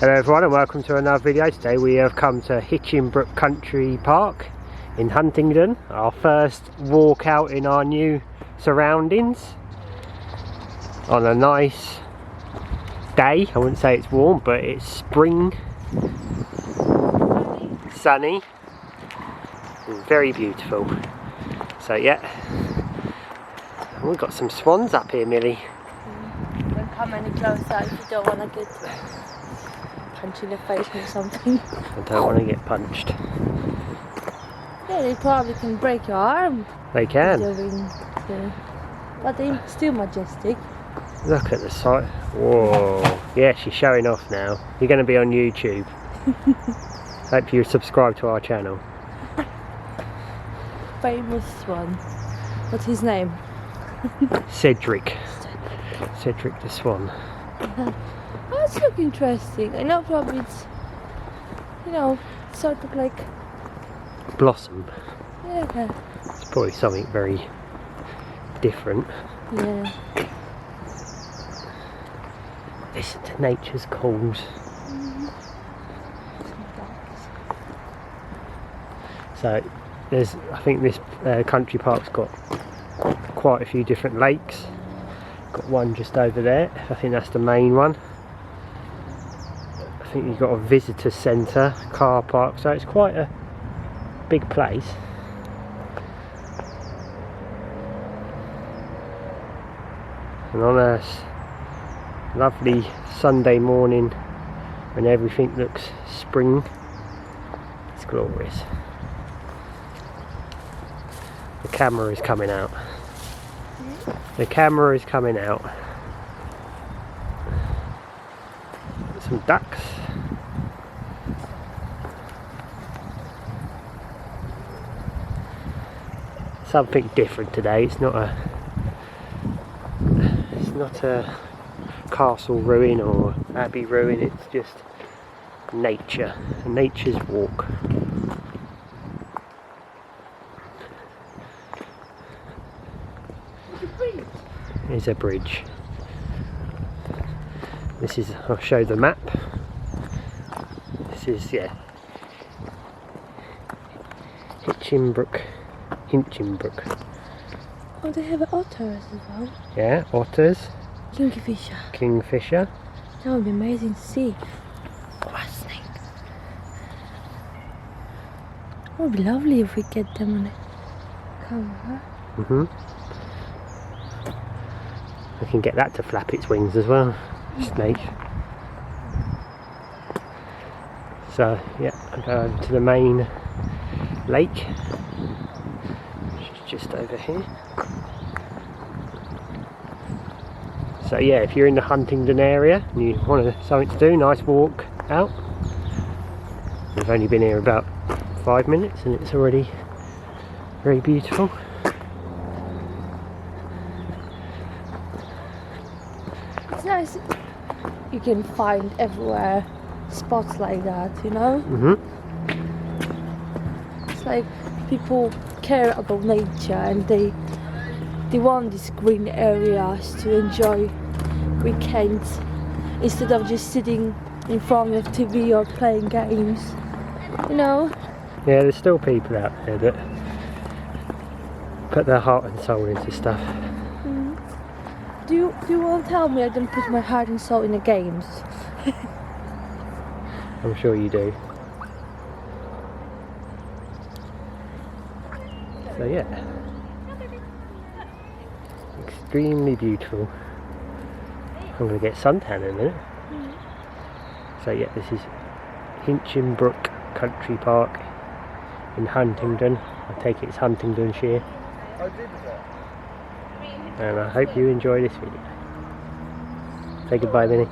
Hello everyone and welcome to another video. Today we have come to Hinchingbrooke Country Park in Huntingdon. Our first walk out in our new surroundings on a nice day. I wouldn't say it's warm, but it's spring, sunny, and very beautiful. So yeah, we've got some swans up here, Millie. Don't come any closer if you don't want to get punched in the face or something. I don't want to get punched. Yeah, they probably can break your arm. They can. But they're still majestic. Look at the sight. Whoa. Yeah, she's showing off now. You're going to be on YouTube. Hope you subscribe to our channel. Famous one. What's his name? Cedric the Swan. Oh, it's look interesting. I know probably it's, you know, sort of like Blossom. yeah. It's probably something very different. Yeah. Listen to nature's calls. So I think this country park's got quite a few different lakes. Got one just over there. I think that's the main one. I think you've got a visitor centre, car park, so it's quite a big place. And on a lovely Sunday morning when everything looks spring, it's glorious. The camera is coming out. The camera is coming out. Some ducks. Something different today. It's not a castle ruin or abbey ruin. It's just nature. Nature's walk. Is a bridge. This is, I'll show the map. This is, yeah, Hinchingbrooke. Oh, they have otters as well. Yeah, otters. Kingfisher. That would be amazing to see. Oh, a snake. It would be lovely if we get them on the camera. I can get that to flap its wings as well. Snake. So yeah, I go over to the main lake, which is just over here. So yeah, if you're in the Huntingdon area and you want something to do, nice walk out. We've only been here about 5 minutes and it's already very beautiful. It's nice you can find everywhere spots like that, you know? It's like people care about nature and they want these green areas to enjoy weekends instead of just sitting in front of TV or playing games, you know? Yeah, there's still people out there that put their heart and soul into stuff. Do you want to tell me I don't put my heart and soul in the games? I'm sure you do. So yeah, extremely beautiful. I'm going to get suntan in a minute. So yeah, this is Hinchingbrooke Country Park in Huntingdon. I take it's Huntingdonshire. And I hope you enjoy this video. Say goodbye, Minnie.